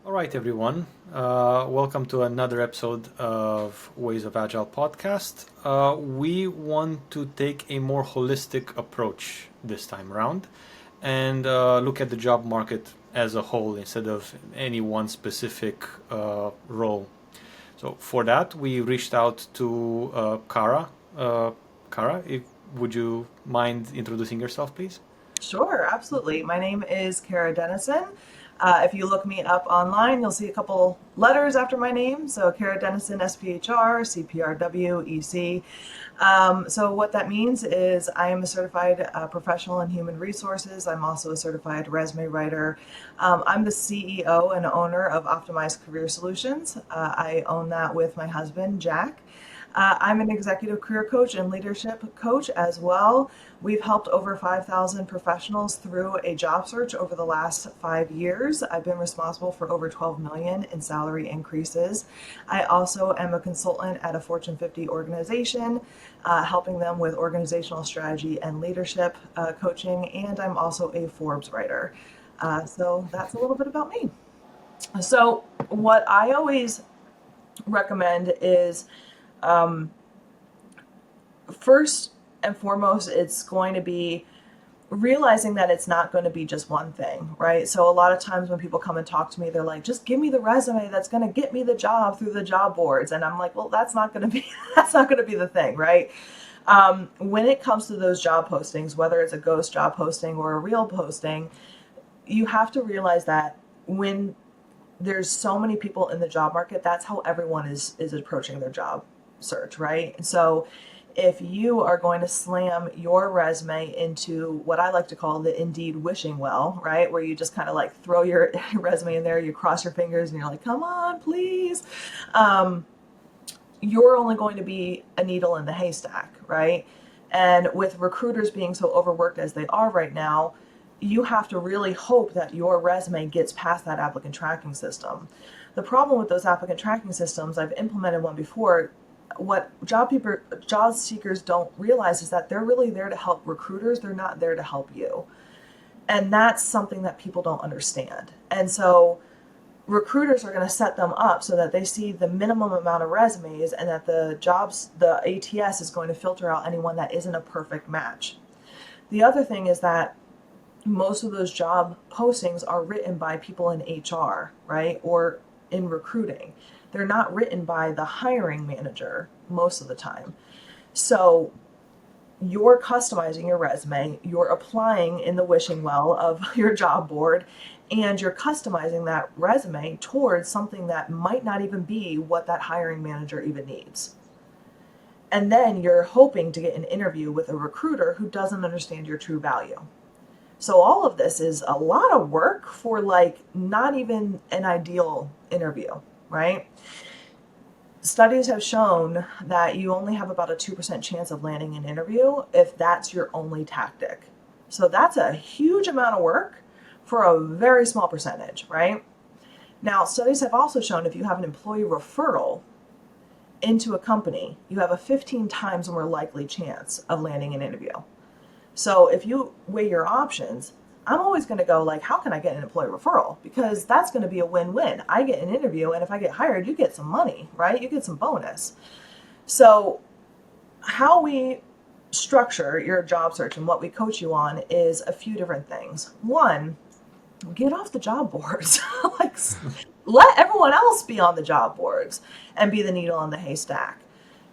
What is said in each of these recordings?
All right, everyone. Welcome to another episode of Ways of Agile podcast. We want to take a more holistic approach this time around and look at the job market as a whole instead of any one specific role. So, for that, we reached out to Kara. Kara, would you mind introducing yourself, please? Sure, absolutely. My name is Kara Dennison. If you look me up online, you'll see a couple letters after my name. So Kara Dennison, SPHR, CPRW, EC. So what that means is I am a certified professional in human resources. I'm also a certified resume writer. I'm the CEO and owner of Optimized Career Solutions. I own that with my husband, Jack. I'm an executive career coach and leadership coach as well. We've helped over 5,000 professionals through a job search over the last 5 years. I've been responsible for over 12 million in salary increases. I also am a consultant at a Fortune 50 organization, helping them with organizational strategy and leadership coaching, and I'm also a Forbes writer. So that's a little bit about me. So, what I always recommend is first and foremost, it's going to be realizing that it's not going to be just one thing, right? So a lot of times when people come and talk to me, they're like, just give me the resume that's going to get me the job through the job boards. And I'm like, well, that's not going to be, that's not going to be the thing, right? When it comes to those job postings, whether it's a ghost job posting or a real posting, you have to realize that when there's so many people in the job market, that's how everyone is approaching their job search, right? So if you are going to slam your resume into what I like to call the Indeed wishing well, right? Where you just kind of like throw your resume in there, you cross your fingers and you're like, come on, please. You're only going to be a needle in the haystack, right? And with recruiters being so overworked as they are right now, you have to really hope that your resume gets past that applicant tracking system. The problem with those applicant tracking systems, I've implemented one before. What job seekers don't realize is that they're really there to help recruiters. They're not there to help you. And that's something that people don't understand. And so recruiters are going to set them up so that they see the minimum amount of resumes and that the ATS is going to filter out anyone that isn't a perfect match. The other thing is that most of those job postings are written by people in HR, right? Or in recruiting. They're not written by the hiring manager most of the time. So you're customizing your resume, you're applying in the wishing well of your job board, and you're customizing that resume towards something that might not even be what that hiring manager even needs. And then you're hoping to get an interview with a recruiter who doesn't understand your true value. So all of this is a lot of work for like not even an ideal interview, right? Studies have shown that you only have about a 2% chance of landing an interview if that's your only tactic. So that's a huge amount of work for a very small percentage, right? Now, studies have also shown if you have an employee referral into a company, you have a 15 times more likely chance of landing an interview. So if you weigh your options, I'm always going to go like, how can I get an employee referral? Because that's going to be a win-win. I get an interview, and if I get hired, you get some money, right? You get some bonus. So how we structure your job search and what we coach you on is a few different things. One, get off the job boards. Like, let everyone else be on the job boards and be the needle in the haystack.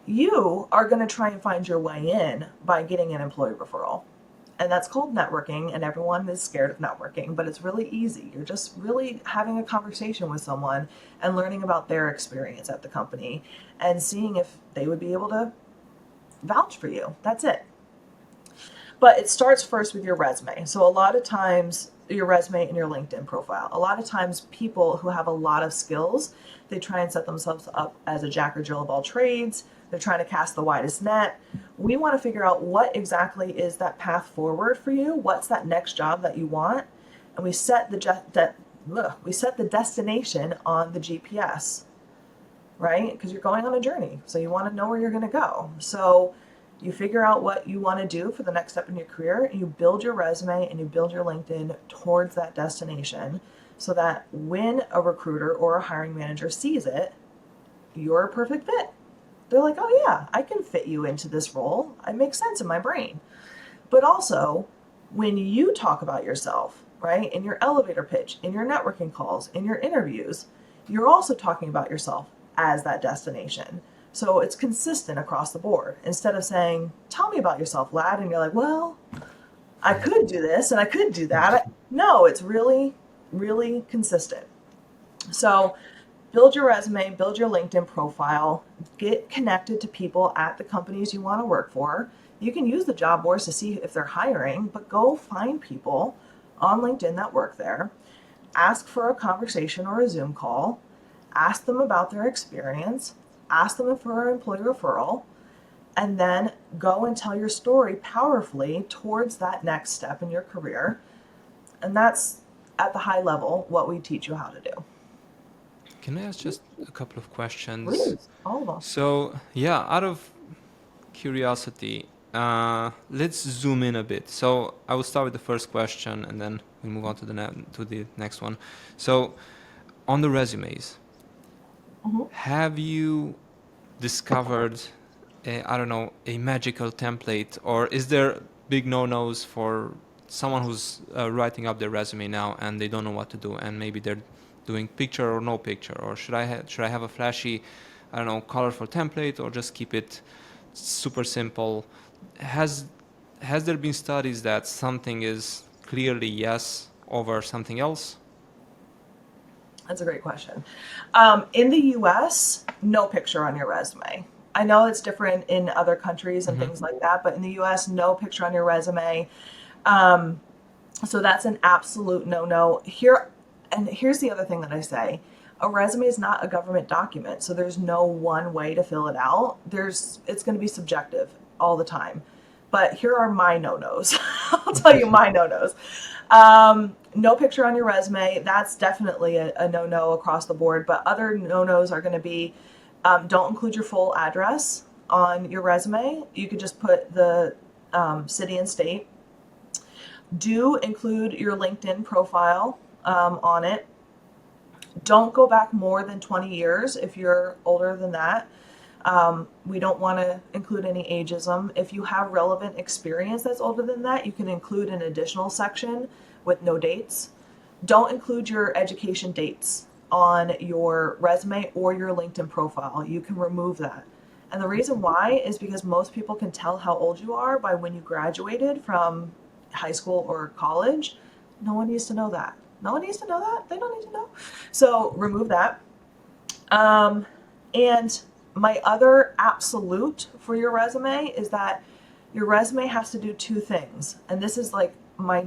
You are going to try and find your way in by getting an employee referral. And that's called networking, and everyone is scared of networking, but it's really easy. You're just really having a conversation with someone and learning about their experience at the company and seeing if they would be able to vouch for you. That's it. But it starts first with your resume. So a lot of times, your resume and your LinkedIn profile. A lot of times people who have a lot of skills, they try and set themselves up as a jack or Jill of all trades. They're trying to cast the widest net. We want to figure out what exactly is that path forward for you. What's that next job that you want? And we set the destination on the GPS, right? Because you're going on a journey. So you want to know where you're going to go. So you figure out what you want to do for the next step in your career, and you build your resume and you build your LinkedIn towards that destination so that when a recruiter or a hiring manager sees it, you're a perfect fit. They're like, oh yeah, I can fit you into this role. It makes sense in my brain. But also, when you talk about yourself, right, in your elevator pitch, in your networking calls, in your interviews, you're also talking about yourself as that destination. So it's consistent across the board. Instead of saying, tell me about yourself, lad, and you're like, well, I could do this and I could do that. No, it's really, really consistent. So build your resume, build your LinkedIn profile, get connected to people at the companies you want to work for. You can use the job boards to see if they're hiring, but go find people on LinkedIn that work there. Ask for a conversation or a Zoom call. Ask them about their experience. Ask them for an employee referral. And then go and tell your story powerfully towards that next step in your career. And that's at the high level what we teach you how to do. Can I ask just a couple of questions? Please, all of them. So, yeah, out of curiosity, let's zoom in a bit. So I will start with the first question, and then we move on to the next one. So, on the resumes, have you discovered, I don't know, a magical template, or is there big no-nos for someone who's writing up their resume now and they don't know what to do, and maybe they're doing picture or no picture, or should I have a flashy, I don't know, colorful template, or just keep it super simple? Has there been studies that something is clearly yes over something else? That's a great question. In the US, no picture on your resume. I know it's different in other countries and things like that, but in the US, no picture on your resume. So that's an absolute no-no. Here's the other thing that I say. A resume is not a government document, so there's no one way to fill it out. It's going to be subjective all the time. But here are my no-nos. I'll tell you my no-nos. No picture on your resume. That's definitely a no-no across the board. But other no-nos are going to be, don't include your full address on your resume. You could just put the city and state. Do include your LinkedIn profile on it. Don't go back more than 20 years if you're older than that. We don't want to include any ageism. If you have relevant experience that's older than that, you can include an additional section with no dates. Don't include your education dates on your resume or your LinkedIn profile. You can remove that. And the reason why is because most people can tell how old you are by when you graduated from high school or college. No one needs to know that. No one needs to know that. They don't need to know. So remove that. And my other absolute for your resume is that your resume has to do two things. And this is like my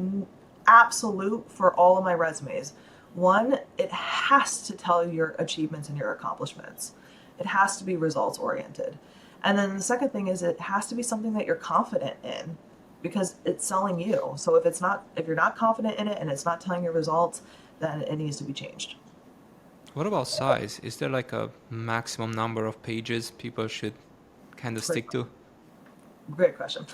absolute for all of my resumes. One, it has to tell your achievements and your accomplishments. It has to be results oriented. And then the second thing is it has to be something that you're confident in, because it's selling you. So if you're not confident in it and it's not telling your results, then it needs to be changed. What about size? Is there like a maximum number of pages people should kind of stick to? Great question.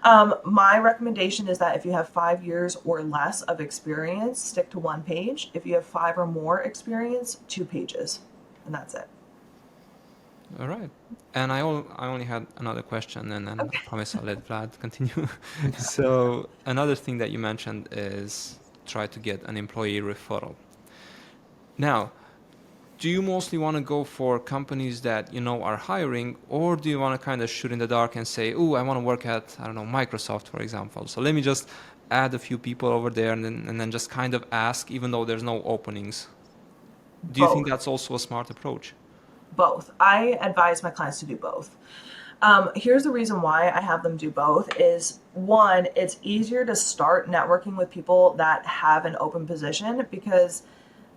My recommendation is that if you have 5 years or less of experience, stick to 1 page. If you have 5 or more experience, 2 pages, and that's it. All right. And I only had another question, and then I promise I'll let Vlad continue. So another thing that you mentioned is try to get an employee referral. Now, do you mostly want to go for companies that you know are hiring, or do you want to kind of shoot in the dark and say, "Oh, I want to work at, I don't know, Microsoft, for example. So let me just add a few people over there, and then just kind of ask, even though there's no openings." Do you think Both. that's also a smart approach? Both. I advise my clients to do both. Here's the reason why I have them do both is, one, it's easier to start networking with people that have an open position, because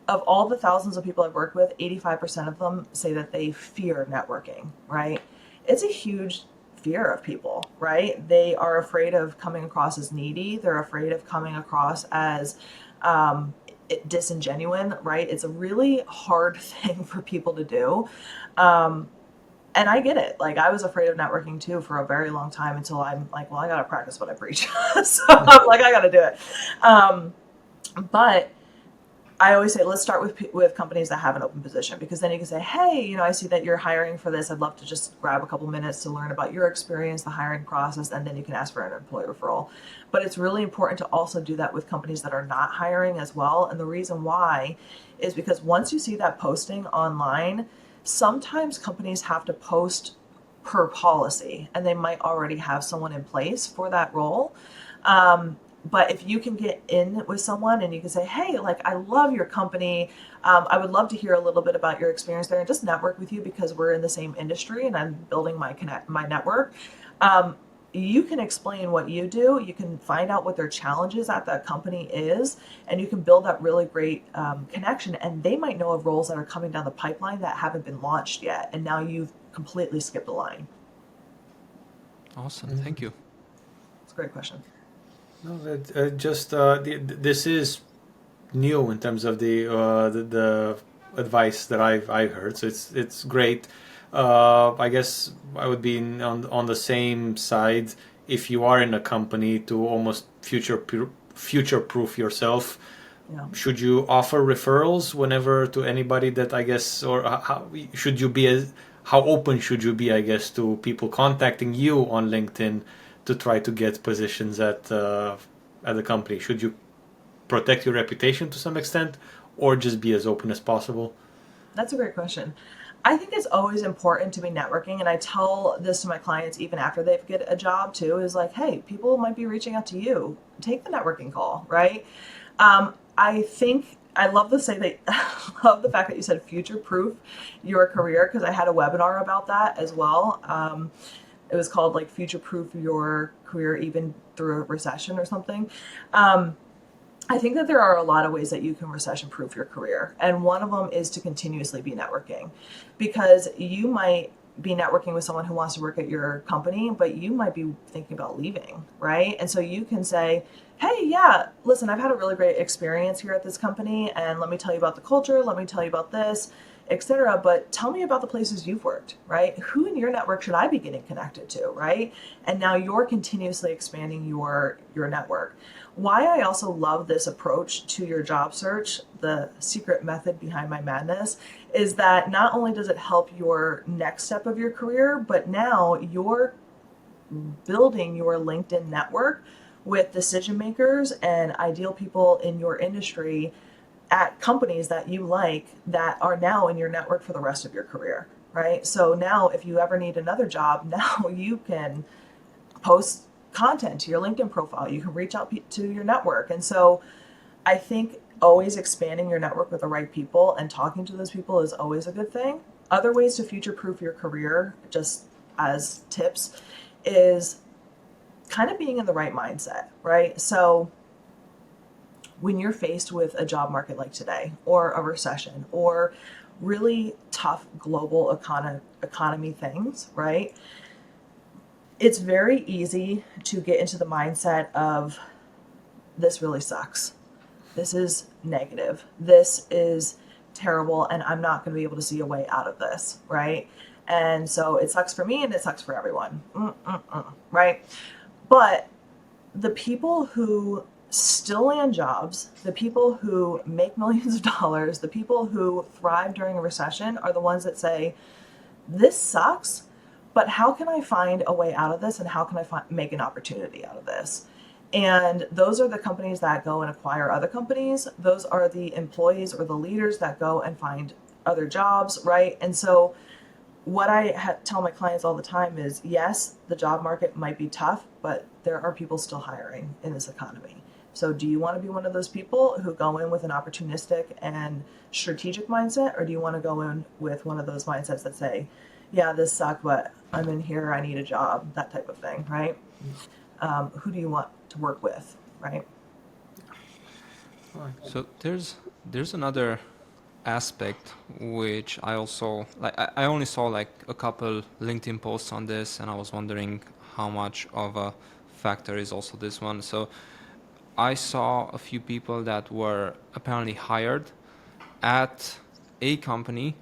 of all the thousands of people I've worked with, 85% of them say that they fear networking, right? It's a huge fear of people, right? They are afraid of coming across as needy. They're afraid of coming across as disingenuine, right? It's a really hard thing for people to do. And I get it. Like, I was afraid of networking too for a very long time, until I'm like, well, I got to practice what I preach. So I'm like, I got to do it. But I always say, let's start with companies that have an open position, because then you can say, hey, I see that you're hiring for this. I'd love to just grab a couple minutes to learn about your experience, the hiring process, and then you can ask for an employee referral. But it's really important to also do that with companies that are not hiring as well. And the reason why is because once you see that posting online, sometimes companies have to post per policy, and they might already have someone in place for that role. But if you can get in with someone and you can say, hey, like, I love your company. I would love to hear a little bit about your experience there and just network with you because we're in the same industry and I'm building my network. You can explain what you do. You can find out what their challenges at that company is, and you can build that really great connection. And they might know of roles that are coming down the pipeline that haven't been launched yet. And now you've completely skipped a line. Awesome. Thank you. It's a great question. No, this is new in terms of the advice that I've heard. So it's great. I guess I would be on the same side if you are in a company to almost future proof yourself. Yeah. Should you offer referrals whenever to anybody that I guess, or how should you be how open should you be, I guess, to people contacting you on LinkedIn to try to get positions at the company? Should you protect your reputation to some extent, or just be as open as possible? That's a great question. I think it's always important to be networking, and I tell this to my clients even after they get a job too, is like, hey, people might be reaching out to you. Take the networking call, right? I think I love to say that love the fact that you said future proof your career, because I had a webinar about that as well. It was called like future proof your career even through a recession or something. I think that there are a lot of ways that you can recession proof your career. And one of them is to continuously be networking, because you might be networking with someone who wants to work at your company, but you might be thinking about leaving, right? And so you can say, hey, yeah, listen, I've had a really great experience here at this company, and let me tell you about the culture, let me tell you about this, etc. But tell me about the places you've worked, right? Who in your network should I be getting connected to, right? And now you're continuously expanding your network. Why I also love this approach to your job search, the secret method behind my madness, is that not only does it help your next step of your career, but now you're building your LinkedIn network with decision makers and ideal people in your industry at companies that you like that are now in your network for the rest of your career, right? So now if you ever need another job, now you can post content to your LinkedIn profile. You can reach out to your network. And so I think always expanding your network with the right people and talking to those people is always a good thing. Other ways to future proof your career, just as tips, is kind of being in the right mindset, right? So when you're faced with a job market like today, or a recession, or really tough global economy things, right? It's very easy to get into the mindset of, this really sucks. This is negative. This is terrible, and I'm not going to be able to see a way out of this, right? And so it sucks for me and it sucks for everyone, right? But the people who still land jobs, the people who make millions of dollars, the people who thrive during a recession are the ones that say, this sucks, but how can I find a way out of this, and how can I make an opportunity out of this? And those are the companies that go and acquire other companies. Those are the employees or the leaders that go and find other jobs, right? And so what I tell my clients all the time is, yes, the job market might be tough, but there are people still hiring in this economy. So do you want to be one of those people who go in with an opportunistic and strategic mindset, or do you want to go in with one of those mindsets that say, yeah, this sucks, but I'm in here, I need a job, that type of thing, right? Who do you want to work with, right? So there's another aspect which I also like. I only saw like a couple LinkedIn posts on this, and I was wondering how much of a factor is also this one. So I saw a few people that were apparently hired at a company,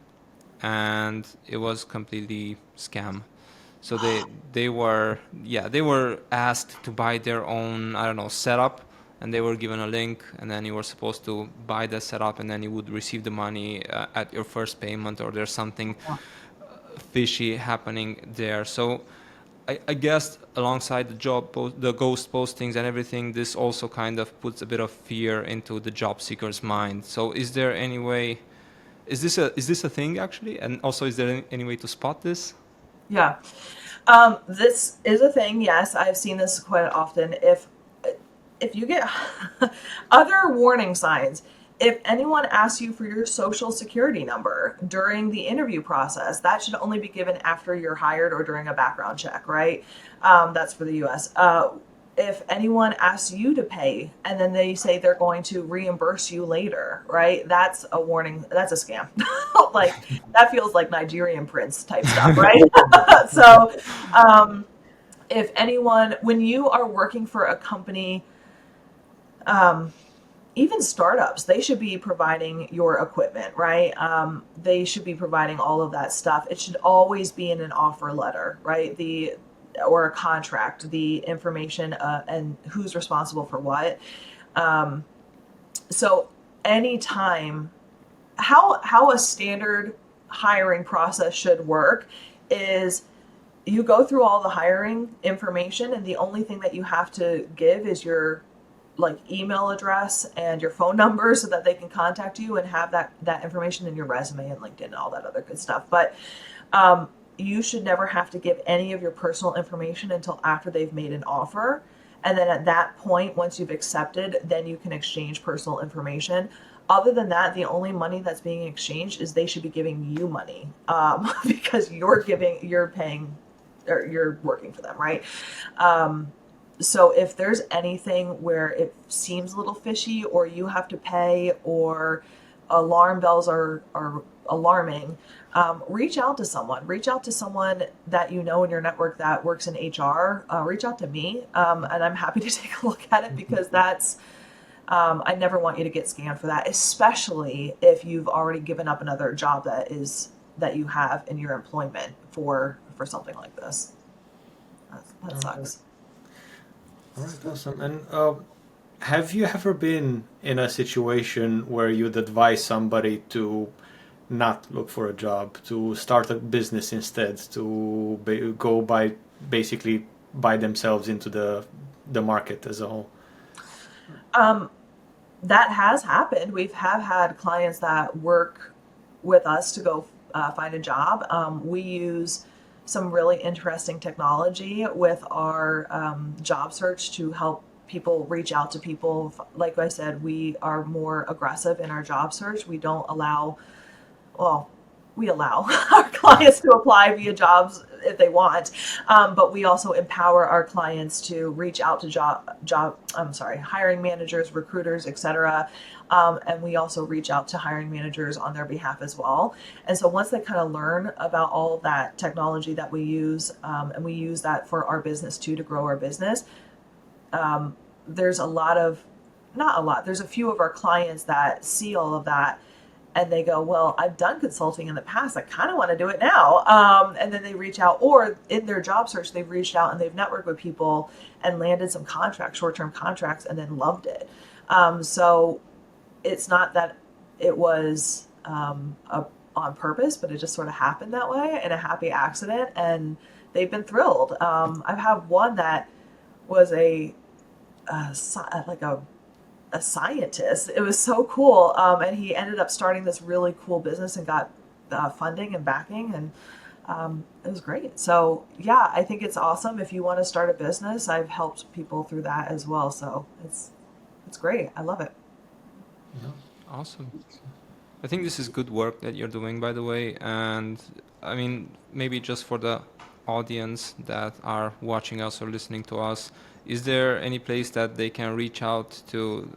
and it was completely scam. So they were asked to buy their own, I don't know, setup, and they were given a link, and then you were supposed to buy the setup, and then you would receive the money at your first payment, or there's something fishy happening there. So I guess alongside the ghost postings and everything, this also kind of puts a bit of fear into the job seeker's mind. So is there any way, is this a thing actually? And also, is there any way to spot this? Yeah. This is a thing. Yes, I've seen this quite often. If you get other warning signs, if anyone asks you for your social security number during the interview process, that should only be given after you're hired or during a background check, right? That's for the US. If anyone asks you to pay and then they say they're going to reimburse you later, right? That's a warning. That's a scam. Like, that feels like Nigerian prince type stuff, right? So, if anyone, when you are working for a company, even startups, they should be providing your equipment, right? They should be providing all of that stuff. It should always be in an offer letter, right? Or a contract, the information and who's responsible for what. So anytime, how a standard hiring process should work is you go through all the hiring information, and the only thing that you have to give is your email address and your phone number so that they can contact you and have that information in your resume and LinkedIn and all that other good stuff. But you should never have to give any of your personal information until after they've made an offer. And then at that point, once you've accepted, then you can exchange personal information. Other than that, the only money that's being exchanged is they should be giving you money because you're paying, or you're working for them, right? So if there's anything where it seems a little fishy, or you have to pay, or alarm bells are alarming, reach out to someone. Reach out to someone that you know in your network that works in HR. Reach out to me, and I'm happy to take a look at it, because that's I never want you to get scammed for that, especially if you've already given up another job that you have in your employment for something like this. That sucks. All right, awesome. And have you ever been in a situation where you'd advise somebody to not look for a job, to start a business instead, to go basically buy themselves into the market as a whole? That has happened. We've had clients that work with us to go find a job. We use some really interesting technology with our job search to help people reach out to people. Like I said, we are more aggressive in our job search. We don't allow, we allow our clients to apply via jobs if they want, but we also empower our clients to reach out to hiring managers, recruiters, etc. And we also reach out to hiring managers on their behalf as well. And so once they kind of learn about all of that technology that we use, and we use that for our business too, to grow our business, there's a few of our clients that see all of that and they go, well, I've done consulting in the past, I kind of want to do it now. And then they reach out, or in their job search, they've reached out and they've networked with people and landed some short-term contracts, and then loved it. So it's not that it was on purpose, but it just sort of happened that way in a happy accident, and they've been thrilled. I've had one that was a scientist. It was so cool, and he ended up starting this really cool business and got funding and backing, and it was great. So yeah, I think it's awesome. If you want to start a business, I've helped people through that as well. So it's great. I love it. Yeah. Awesome. I think this is good work that you're doing, by the way. And I mean, maybe just for the audience that are watching us or listening to us, is there any place that they can reach out to,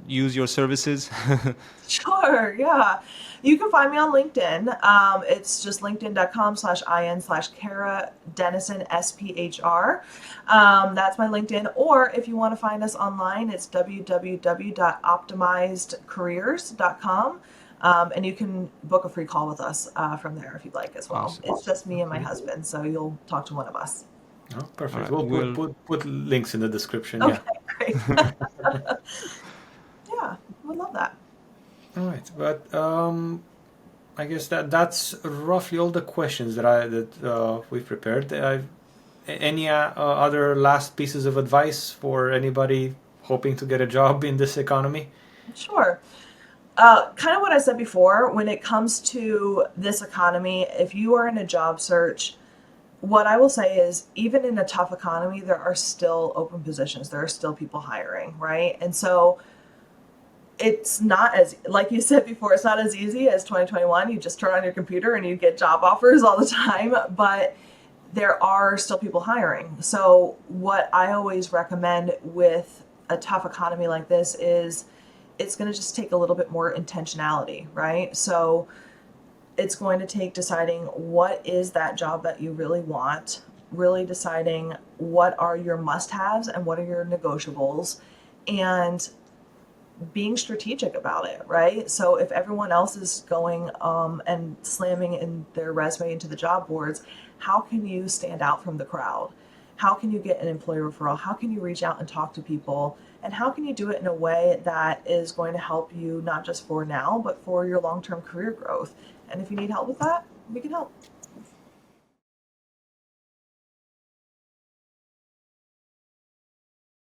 use your services? Sure, yeah. You can find me on LinkedIn. It's just linkedin.com/in/Kara Dennison SPHR. That's my LinkedIn. Or if you want to find us online, it's www.optimizedcareers.com. And you can book a free call with us from there if you'd like as well. Awesome. It's just me and my husband, so you'll talk to one of us. Oh, perfect. All right, We'll put links in the description. Okay, Yeah. great. Yeah, would love that. All right, but I guess that's roughly all the questions that we've prepared. Any other last pieces of advice for anybody hoping to get a job in this economy? Sure. Kind of what I said before, when it comes to this economy, if you are in a job search, what I will say is, even in a tough economy, there are still open positions. There are still people hiring, right? And so it's not as, like you said before, it's not as easy as 2021. You just turn on your computer and you get job offers all the time, but there are still people hiring. So what I always recommend with a tough economy like this is it's going to just take a little bit more intentionality, right? So it's going to take deciding what is that job that you really want, really deciding what are your must-haves and what are your negotiables, and being strategic about it, right? So if everyone else is going and slamming in their resume into the job boards, how can you stand out from the crowd? How can you get an employee referral? How can you reach out and talk to people? And how can you do it in a way that is going to help you not just for now, but for your long-term career growth? And if you need help with that, we can help.